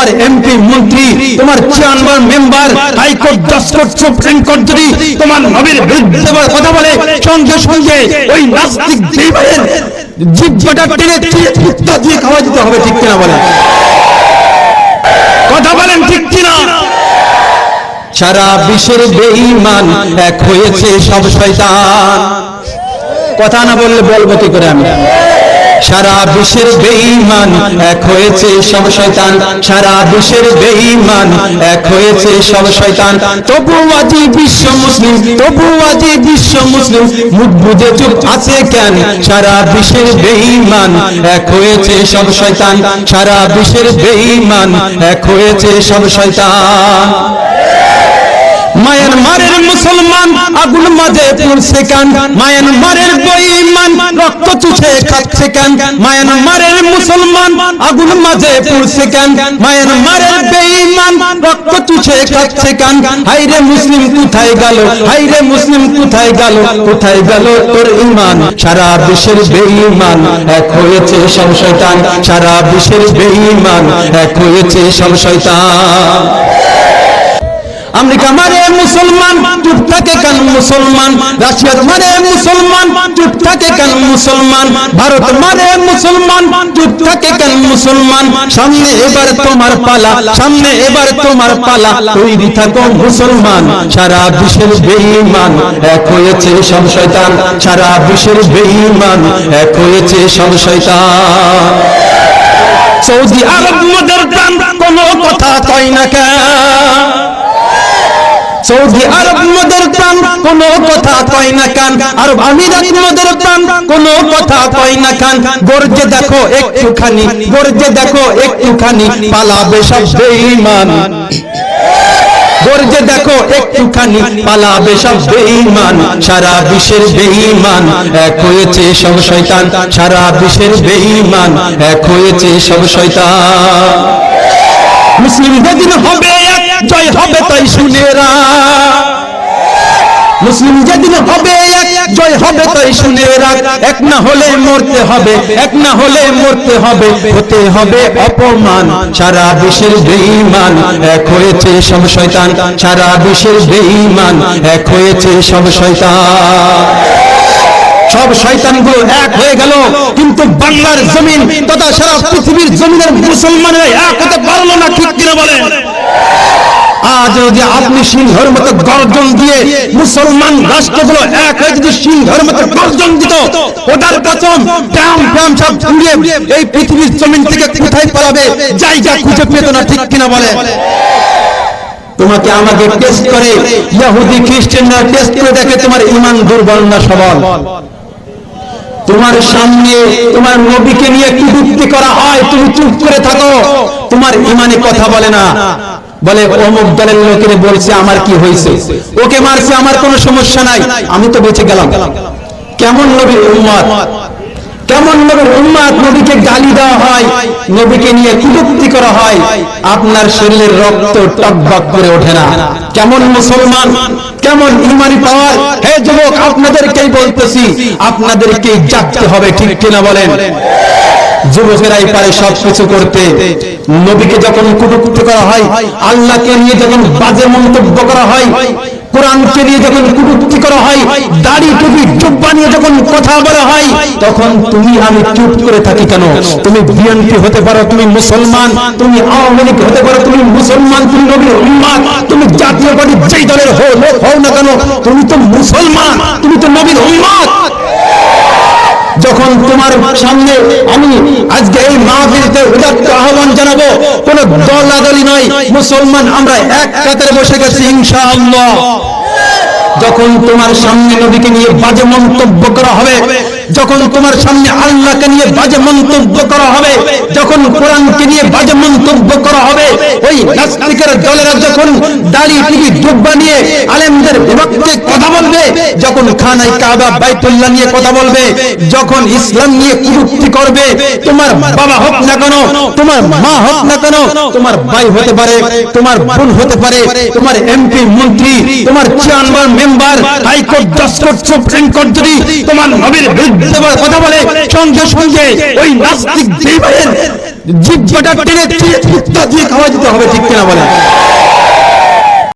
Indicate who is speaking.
Speaker 1: তোমার এমপি মন্ত্রী, তোমার চেয়ারম্যান মেম্বার, হাইকোর্ট জাজ কোর্ট সুপ্রিম কোর্ট যদি তোমার নবীর বিরুদ্ধে কথা বলে, সঙ্গে সঙ্গে ওই নাস্তিক বেঈমানের জিহ্বাটা টেনে কুত্তা দিয়ে খাওয়া দিতে হবে, ঠিক কিনা বলেন? কথা বলেন ঠিক কিনা? সারা বিশ্বের বেঈমান এক হয়েছে সব শয়তান। কথা না বললে বলবো কি করে আমি? সারা বিশ্বের বেঈমান এক হয়েছে সব শয়তান, সারা বিশ্বের বেঈমান এক হয়েছে সব শয়তান। তবু আজি বিশ্ব মুসলিম, তবু আজি বিশ্ব মুসলিম মুখ বুজে চুপ আছে কেন? সারা বিশ্বের বেঈমান এক হয়েছে সব শয়তান, সারা বিশ্বের বেঈমান এক হয়েছে সব শয়তান। মায়ানমারের মুসলমান আগুন মাঝে পুড়ছে কেন? মায়ানমারের বেঈমান রক্ত চুষে খাচ্ছে কেন? মায়ানমারের মুসলমান আগুন মাঝে পুড়ছে কেন? মায়ানমারের বেঈমান রক্ত চুষে খাচ্ছে কেন? হায়রে মুসলিম কোথায় গেল? হায়রে মুসলিম কোথায় গেল? কোথায় গেল তোর ঈমান? সারা বিশ্বের বেঈমান এক হয়েছে সব শয়তান, সারা বিশ্বের বেঈমান এক হয়েছে সব শয়তান। আমেরিকা মারে মুসলমান চুপ থাকে কেন মুসলমান? রাশিয়া মারে মুসলমান চুপ থাকে কেন মুসলমান? ভারত মারে মুসলমান চুপ থাকে কেন মুসলমান? সামনে এবার তোমার পালা, সামনে এবার তোমার পালা, তৈরি থাকো মুসলমান। সারা বিশ্বের বেঈমান এক হয়েছে সব শয়তান, সারা বিশ্বের বেঈমান এক হয়েছে সব শয়তান। সৌদি আরব মদের প্রাণ কোনো কথা কয় না কেন? সৌদি আরব মদের প্রাণ কোনো কথা কয় না কান? আরব আমিরাত মদের প্রাণ কোনো কথা কয় না কান? গর্জে দেখো একটুখানি, গর্জে দেখো একটুখানি, পালাবে সব বেঈমান। গর্জে দেখো একটুখানি, পালাবে সব বেঈমান। সারা বিশ্বের বেঈমান এক হয়েছে সব শয়তান, সারা বিশ্বের বেঈমান এক হয়েছে সব শয়তান। মুসলিম যেদিন হবে এক, জয় হবে তাই শুনে রাখ। মুসলিম যেদিন হবে এক, জয় হবে তাই শুনে রাখ। এক না হলে মরতে হবে, এক না হলে মরতে হবে, হতে হবে অপমান। সারা বিশ্বের বেঈমান এক হয়েছে সব শয়তান, সারা বিশ্বের বেঈমান এক হয়েছে সব শয়তান। সব শয়তানগুলো এক হয়ে গেল, কিন্তু বাংলার জমিন তথা সারা পৃথিবীর জমিনের মুসলমানরা এক হতে পারলো না, ঠিক কিনা বলেন? আজ যদি আপনি সিংহের মতো গর্জন দিয়ে মুসলমান রাষ্ট্রগুলো এক হয়ে যদি সিংহের মতো গর্জন দিত, ওটার কসম ট্যাম ট্যাম সব উড়িয়ে এই পৃথিবীর জমিন থেকে কোথায় পালাবে, জায়গা খুঁজে পেত না, ঠিক কিনা বলে? তোমাকে আমাকে টেস্ট করে, ইহুদি খ্রিস্টানরা টেস্ট করে দেখে তোমার ঈমান দুর্বল না সবল। তোমার সামনে তোমার নবীকে নিয়ে কটূক্তি করা হয়, তুমি চুপ করে থাকো, তোমার ঈমানে কথা বলে না। বলে অমুক দলের লোকেরা বলছে আমার কি হয়েছে, ওকে মারছে আমার কোনো সমস্যা নাই, আমি তো বেঁচে গেলাম। কেমন নবীর উম্মত, কেমন নবীর উম্মত? নবীকে গালি দেওয়া হয়, নবীকে নিয়ে কটূক্তি করা হয়, আপনার শরীরের রক্ত টকবক করে ওঠে না। কেমন মুসলমান, কেমন ঈমানি পাওয়ার? হে যুবক, আপনাদেরকেই বলতেছি, আপনাদেরকেই জাগতে হবে, ঠিক কিনা বলেন? যুবকেরাই পারে সবকিছু করতে। নবীকে যখন কটূক্তি করা হয়, আল্লাহকে নিয়ে যখন বাজে মন্তব্য করা হয়, কোরআনকে নিয়ে যখন কটূক্তি করা হয়, দাড়ি টুপি জুব্বা নিয়ে যখন কথা বলা হয়, তখন তুমি আমি চুপ করে থাকি কেন? তুমি বিএনপি হতে পারো, তুমি মুসলমান, তুমি আওয়ামী লীগ হতে পারো, তুমি মুসলমান, তুমি নবীর উম্মত, তুমি জাতীয় পার্টি যেই দলের লোক হও না কেন, তুমি তো মুসলমান, তুমি তো নবীর উম্মত। যখন তোমার সামনে আমি আজকে এই মাহফিলতে উদাত্ত আহ্বান জানাবো, কোন দলাদলি নয়, মুসলমান আমরা এক কাতারে বসে গেছি ইনশাআল্লাহ। যখন তোমার সামনে নবীকে নিয়ে বাজে মন্তব্য করা হবে, যখন তোমার সামনে আল্লাহকে নিয়ে বাজে মন্তব্য করা হবে, যখন কোরআনকে নিয়ে বাজে মন্তব্য করা হবে, ওই নাস্তিকের দলেরা যখন দাড়ি টুপি জুব্বা নিয়ে আলেমদের বিপক্ষে কথা বলবে, যখন খানায় কাবা বাইতুল্লাহ নিয়ে কথা বলবে, যখন ইসলাম নিয়ে কটূক্তি করবে, তোমার বাবা হোক না কেন, তোমার মা হোক না কেন, তোমার ভাই হতে পারে, তোমার বোন হতে পারে, তোমার এমপি মন্ত্রী, তোমার চেয়ারম্যান মেম্বার, হাইকোর্ট জাজ কোর্ট সুপ্রিম কোর্ট যদি তোমার নবীর বিরুদ্ধে কথা বলে সঙ্গে সঙ্গে ওই নাস্তিক বেঈমানের জিহ্বাটা টেনে কুত্তা দিয়ে খাওয়া দিতে হবে, ঠিক কিনা বলে?